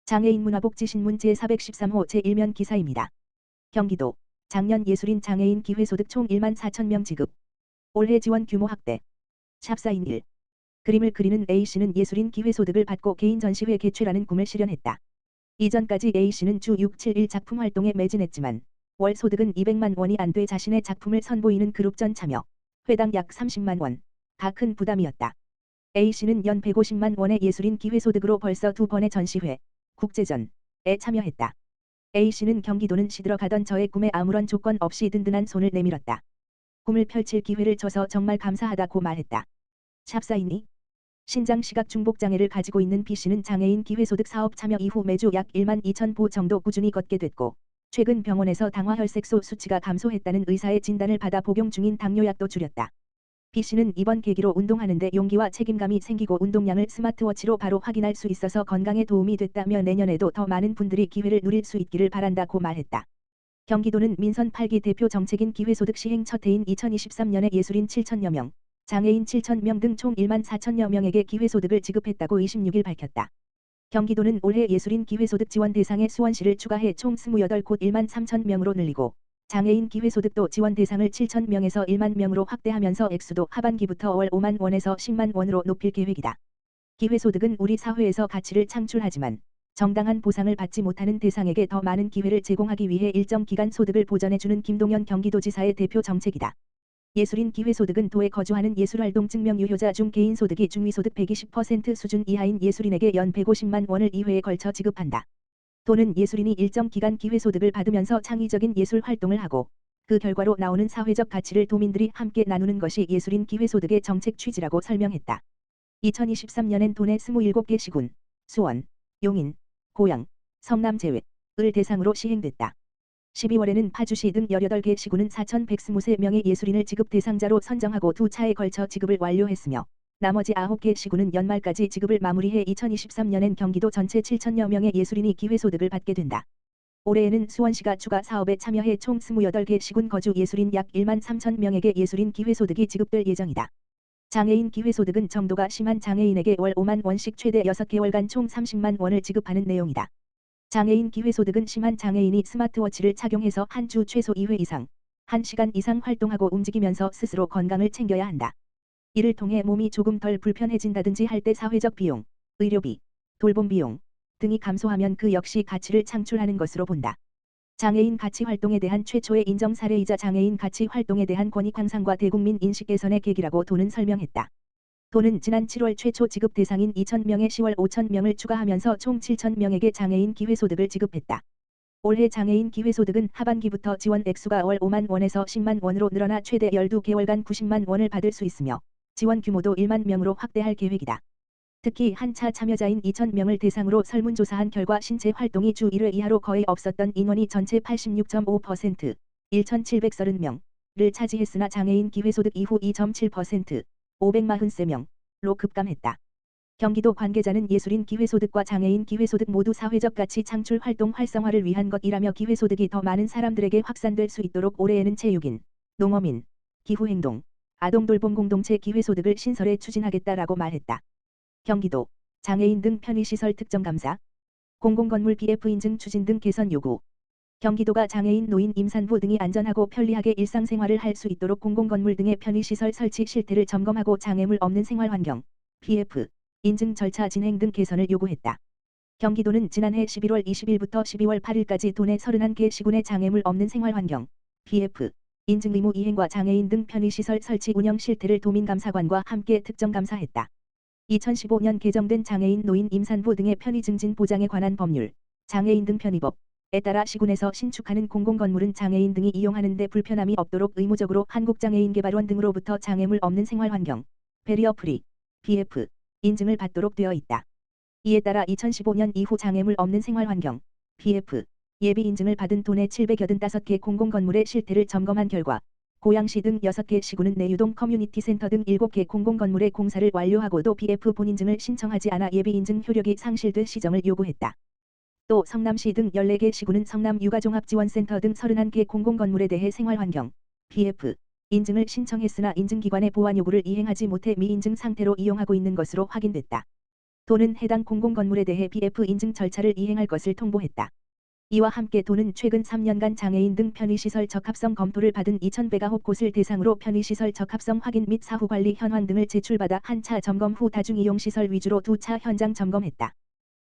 장애인 문화복지신문 제413호 제1면 기사입니다. 경기도 작년 예술인 장애인 기회소득 총 1만 4천 명 지급. 올해 지원 규모 확대. 샵사인 1. 그림을 그리는 A씨는 예술인 기회소득을 받고 개인 전시회 개최라는 꿈을 실현했다. 이전까지 A씨는 주 6, 7일 작품 활동에 매진했지만 월 소득은 200만 원이 안 돼 자신의 작품을 선보이는 그룹전 참여, 회당 약 30만 원, 가 큰 부담이었다. A씨는 연 150만 원의 예술인 기회소득으로 벌써 2번의 전시회, 국제전에 참여했다. A씨는 경기도는 시들어가던 저의 꿈에 아무런 조건 없이 든든한 손을 내밀었다. 꿈을 펼칠 기회를 줘서 정말 감사하다고 말했다. 샵사인이 신장 시각 중복장애를 가지고 있는 B씨는 장애인 기회소득 사업 참여 이후 매주 약 1만 2천 보 정도 꾸준히 걷게 됐고 최근 병원에서 당화혈색소 수치가 감소했다는 의사의 진단을 받아 복용 중인 당뇨약도 줄였다. B씨는 이번 계기로 운동하는데 용기와 책임감이 생기고 운동량을 스마트워치로 바로 확인할 수 있어서 건강에 도움이 됐다며 내년에도 더 많은 분들이 기회를 누릴 수 있기를 바란다고 말했다. 경기도는 민선 8기 대표 정책인 기회소득 시행 첫 해인 2023년에 예술인 7천여 명, 장애인 7천 명 등 총 1만 4천여 명에게 기회소득을 지급했다고 26일 밝혔다. 경기도는 올해 예술인 기회소득 지원 대상에 수원시를 추가해 총 28곳 1만 3천 명으로 늘리고 장애인 기회소득도 지원 대상을 7천 명에서 1만 명으로 확대하면서 액수도 하반기부터 월 5만 원에서 10만 원으로 높일 계획이다. 기회소득은 우리 사회에서 가치를 창출하지만 정당한 보상을 받지 못하는 대상에게 더 많은 기회를 제공하기 위해 일정 기간 소득을 보전해주는 김동연 경기도지사의 대표 정책이다. 예술인 기회소득은 도에 거주하는 예술활동 증명 유효자 중 개인소득이 중위소득 120% 수준 이하인 예술인에게 연 150만 원을 2회에 걸쳐 지급한다. 도는 예술인이 일정 기간 기회소득을 받으면서 창의적인 예술 활동을 하고 그 결과로 나오는 사회적 가치를 도민들이 함께 나누는 것이 예술인 기회소득의 정책 취지라고 설명했다. 2023년엔 도내 27개 시군, 수원, 용인, 고양, 성남 제외를 대상으로 시행됐다. 12월에는 파주시 등 18개 시군은 4,123명의 예술인을 지급 대상자로 선정하고 2차에 걸쳐 지급을 완료했으며 나머지 9개 시군은 연말까지 지급을 마무리해 2023년엔 경기도 전체 7천여 명의 예술인이 기회소득을 받게 된다. 올해에는 수원시가 추가 사업에 참여해 총 28개 시군 거주 예술인 약 1만 3천 명에게 예술인 기회소득이 지급될 예정이다. 장애인 기회소득은 정도가 심한 장애인에게 월 5만 원씩 최대 6개월간 총 30만 원을 지급하는 내용이다. 장애인 기회소득은 심한 장애인이 스마트워치를 착용해서 한 주 최소 2회 이상, 1시간 이상 활동하고 움직이면서 스스로 건강을 챙겨야 한다. 이를 통해 몸이 조금 덜 불편해진다든지 할 때 사회적 비용, 의료비, 돌봄 비용 등이 감소하면 그 역시 가치를 창출하는 것으로 본다. 장애인 가치 활동에 대한 최초의 인정 사례이자 장애인 가치 활동에 대한 권익 향상과 대국민 인식 개선의 계기라고 도는 설명했다. 도는 지난 7월 최초 지급 대상인 2,000명에 10월 5,000명을 추가하면서 총 7,000명에게 장애인 기회소득을 지급했다. 올해 장애인 기회소득은 하반기부터 지원 액수가 월 5만 원에서 10만 원으로 늘어나 최대 12개월간 90만 원을 받을 수 있으며 지원 규모도 1만 명으로 확대할 계획이다. 특히 한차 참여자인 2,000명을 대상으로 설문조사한 결과 신체 활동이 주 1회 이하로 거의 없었던 인원이 전체 86.5%, 1,730명을 차지했으나 장애인 기회소득 이후 2.7%, 543명로 급감했다. 경기도 관계자는 예술인 기회소득과 장애인 기회소득 모두 사회적 가치 창출 활동 활성화를 위한 것이라며 기회소득이 더 많은 사람들에게 확산될 수 있도록 올해에는 체육인, 농어민, 기후행동, 아동돌봄 공동체 기회소득을 신설해 추진하겠다라고 말했다. 경기도 장애인 등 편의시설 특정감사, 공공건물 BF 인증 추진 등 개선 요구. 경기도가 장애인 노인 임산부 등이 안전하고 편리하게 일상생활을 할 수 있도록 공공건물 등의 편의시설 설치 실태를 점검하고 장애물 없는 생활환경, BF, 인증 절차 진행 등 개선을 요구했다. 경기도는 지난해 11월 20일부터 12월 8일까지 도내 31개 시군의 장애물 없는 생활환경, BF, 인증 의무 이행과 장애인 등 편의시설 설치 운영 실태를 도민감사관과 함께 특정감사했다. 2015년 개정된 장애인 노인 임산부 등의 편의 증진 보장에 관한 법률, 장애인 등 편의법에 따라 시군에서 신축하는 공공건물은 장애인 등이 이용하는 데 불편함이 없도록 의무적으로 한국장애인개발원 등으로부터 장애물 없는 생활환경, 베리어 프리, BF, 인증을 받도록 되어 있다. 이에 따라 2015년 이후 장애물 없는 생활환경, BF, 예비 인증을 받은 도내 785개 공공건물의 실태를 점검한 결과 고양시 등 6개 시군은 내유동 커뮤니티 센터 등 7개 공공건물의 공사를 완료하고도 BF 본인증을 신청하지 않아 예비 인증 효력이 상실돼 시정을 요구했다. 또 성남시 등 14개 시군은 성남 육아종합지원센터 등 31개 공공건물에 대해 생활환경, BF, 인증을 신청했으나 인증기관의 보완 요구를 이행하지 못해 미인증 상태로 이용하고 있는 것으로 확인됐다. 도는 해당 공공건물에 대해 BF 인증 절차를 이행할 것을 통보했다. 이와 함께 도는 최근 3년간 장애인 등 편의시설 적합성 검토를 받은 2,109곳을 대상으로 편의시설 적합성 확인 및 사후관리 현황 등을 제출받아 한 차 점검 후 다중이용시설 위주로 2차 현장 점검했다.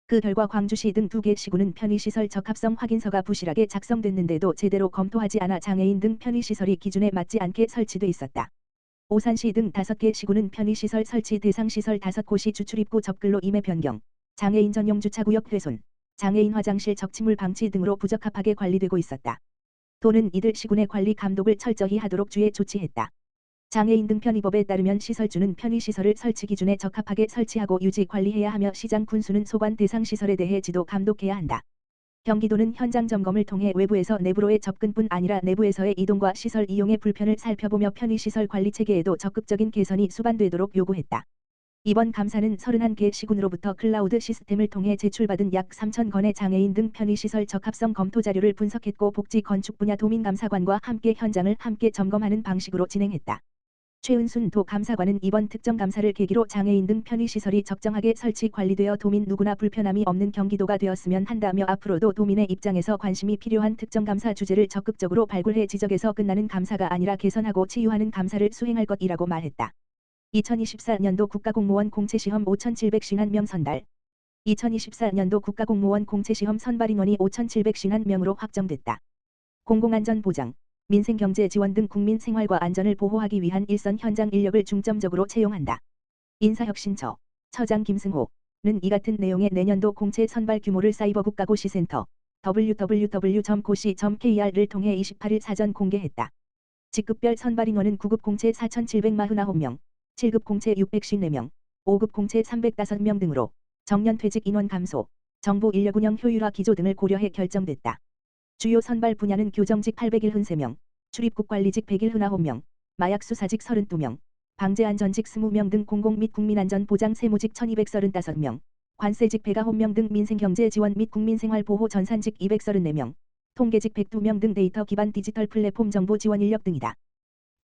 그 결과 광주시 등 2개 시군은 편의시설 적합성 확인서가 부실하게 작성됐는데도 제대로 검토하지 않아 장애인 등 편의시설이 기준에 맞지 않게 설치돼 있었다. 오산시 등 5개 시군은 편의시설 설치 대상 시설 5곳이 주출입구 접글로 임해 변경, 장애인 전용 주차구역 훼손, 장애인 화장실 적치물 방치 등으로 부적합하게 관리되고 있었다. 도는 이들 시군의 관리 감독을 철저히 하도록 주의 조치했다. 장애인 등 편의법에 따르면 시설주는 편의시설을 설치 기준에 적합하게 설치하고 유지 관리해야 하며 시장 군수는 소관 대상 시설에 대해 지도 감독해야 한다. 경기도는 현장 점검을 통해 외부에서 내부로의 접근뿐 아니라 내부에서의 이동과 시설 이용의 불편을 살펴보며 편의시설 관리 체계에도 적극적인 개선이 수반되도록 요구했다. 이번 감사는 31개 시군으로부터 클라우드 시스템을 통해 제출받은 약 3,000건의 장애인 등 편의시설 적합성 검토 자료를 분석했고 복지 건축 분야 도민감사관과 함께 현장을 함께 점검하는 방식으로 진행했다. 최은순 도 감사관은 이번 특정 감사를 계기로 장애인 등 편의시설이 적정하게 설치 관리되어 도민 누구나 불편함이 없는 경기도가 되었으면 한다며 앞으로도 도민의 입장에서 관심이 필요한 특정 감사 주제를 적극적으로 발굴해 지적에서 끝나는 감사가 아니라 개선하고 치유하는 감사를 수행할 것이라고 말했다. 2024년도 국가공무원 공채시험 5,751명 선발. 2024년도 국가공무원 공채시험 선발 인원이 5,751명으로 확정됐다. 공공안전보장, 민생경제 지원 등 국민 생활과 안전을 보호하기 위한 일선 현장 인력을 중점적으로 채용한다. 인사혁신처 처장 김승호는 이 같은 내용의 내년도 공채 선발 규모를 사이버 국가고시센터 www.고시.kr를 통해 28일 사전 공개했다. 직급별 선발 인원은 9급 공채 4,749명, 7급 공채 654명, 5급 공채 305명 등으로 정년 퇴직 인원 감소, 정보 인력 운영 효율화 기조 등을 고려해 결정됐다. 주요 선발 분야는 교정직 801흔3명, 출입국 관리직 101흔9명, 마약 수사직 32명, 방재안전직 20명 등 공공 및 국민안전 보장 세무직 1235명, 관세직 109명 등 민생경제 지원 및 국민생활보호 전산직 234명, 통계직 102명 등 데이터 기반 디지털 플랫폼 정보 지원 인력 등이다.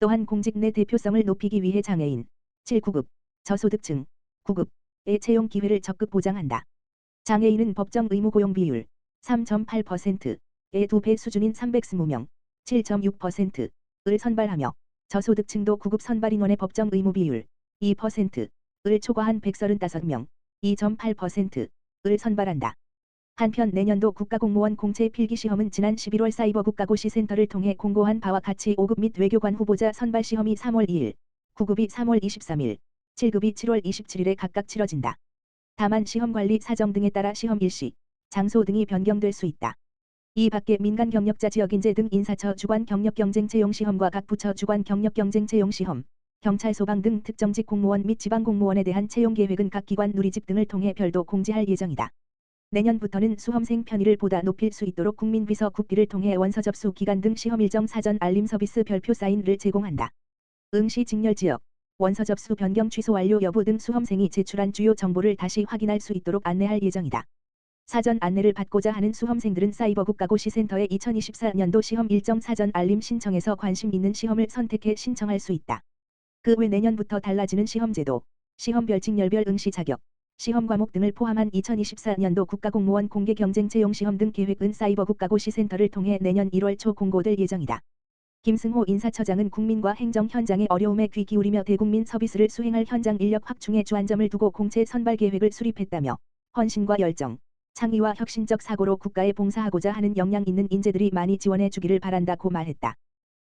또한 공직 내 대표성을 높이기 위해 장애인 7구급, 저소득층 9급의 채용 기회를 적극 보장한다. 장애인은 법정 의무 고용 비율 3.8%의 2배 수준인 320명 7.6%를 선발하며 저소득층도 9급 선발 인원의 법정 의무 비율 2%를 초과한 135명 2.8%를 선발한다. 한편 내년도 국가공무원 공채 필기시험은 지난 11월 사이버 국가고시센터를 통해 공고한 바와 같이 5급 및 외교관 후보자 선발시험이 3월 2일, 9급이 3월 23일, 7급이 7월 27일에 각각 치러진다. 다만 시험관리 사정 등에 따라 시험 일시, 장소 등이 변경될 수 있다. 이 밖에 민간 경력자 지역인재 등 인사처 주관 경력 경쟁 채용 시험과 각 부처 주관 경력 경쟁 채용 시험, 경찰 소방 등 특정직 공무원 및 지방 공무원에 대한 채용 계획은 각 기관 누리집 등을 통해 별도 공지할 예정이다. 내년부터는 수험생 편의를 보다 높일 수 있도록 국민비서 국비를 통해 원서 접수 기간 등 시험 일정 사전 알림 서비스 별표 사인을 제공한다. 응시 직렬 지역, 원서 접수 변경 취소 완료 여부 등 수험생이 제출한 주요 정보를 다시 확인할 수 있도록 안내할 예정이다. 사전 안내를 받고자 하는 수험생들은 사이버 국가고시센터의 2024년도 시험 일정 사전 알림 신청에서 관심 있는 시험을 선택해 신청할 수 있다. 그 외 내년부터 달라지는 시험제도, 시험별 직렬별 응시 자격, 시험 과목 등을 포함한 2024년도 국가공무원 공개경쟁채용시험 등 계획은 사이버 국가고시센터를 통해 내년 1월 초 공고될 예정이다. 김승호 인사처장은 국민과 행정 현장의 어려움에 귀 기울이며 대국민 서비스를 수행할 현장 인력 확충에 주안점을 두고 공채 선발 계획을 수립했다며 헌신과 열정, 창의와 혁신적 사고로 국가에 봉사하고자 하는 역량 있는 인재들이 많이 지원해 주기를 바란다고 말했다.